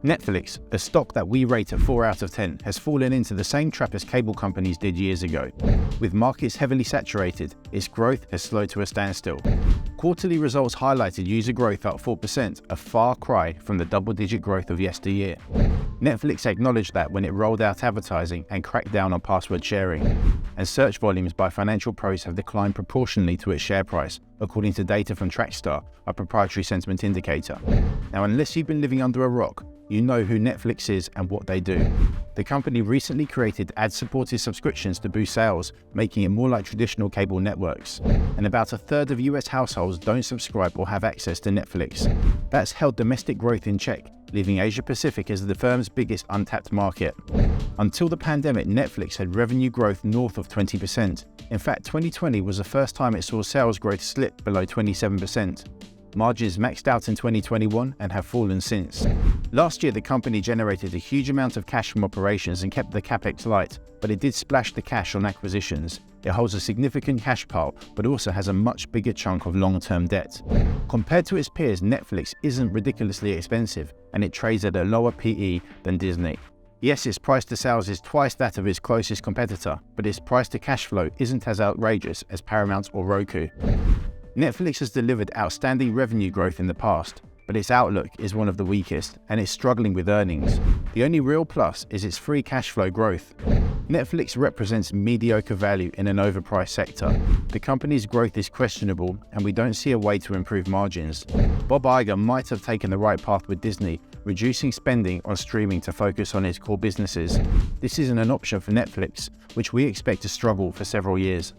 Netflix, a stock that we rate a 4 out of 10, has fallen into the same trap as cable companies did years ago. With markets heavily saturated, its growth has slowed to a standstill. Quarterly results highlighted user growth up 4%, a far cry from the double-digit growth of yesteryear. Netflix acknowledged that when it rolled out advertising and cracked down on password sharing, and search volumes by financial pros have declined proportionally to its share price, according to data from Trackstar, a proprietary sentiment indicator. Now, unless you've been living under a rock, you know who Netflix is and what they do. The company recently created ad-supported subscriptions to boost sales, making it more like traditional cable networks. And about a third of US households don't subscribe or have access to Netflix. That's held domestic growth in check, leaving Asia Pacific as the firm's biggest untapped market. Until the pandemic, Netflix had revenue growth north of 20%. In fact, 2020 was the first time it saw sales growth slip below 27%. Margins maxed out in 2021 and have fallen since. Last year, the company generated a huge amount of cash from operations and kept the capex light, but it did splash the cash on acquisitions. It holds a significant cash pile, but also has a much bigger chunk of long-term debt. Compared to its peers, Netflix isn't ridiculously expensive, and it trades at a lower PE than Disney. Yes, its price to sales is twice that of its closest competitor, but its price to cash flow isn't as outrageous as Paramount or Roku. Netflix has delivered outstanding revenue growth in the past, but its outlook is one of the weakest, and it's struggling with earnings. The only real plus is its free cash flow growth. Netflix represents mediocre value in an overpriced sector. The company's growth is questionable, and we don't see a way to improve margins. Bob Iger might have taken the right path with Disney, reducing spending on streaming to focus on its core businesses. This isn't an option for Netflix, which we expect to struggle for several years.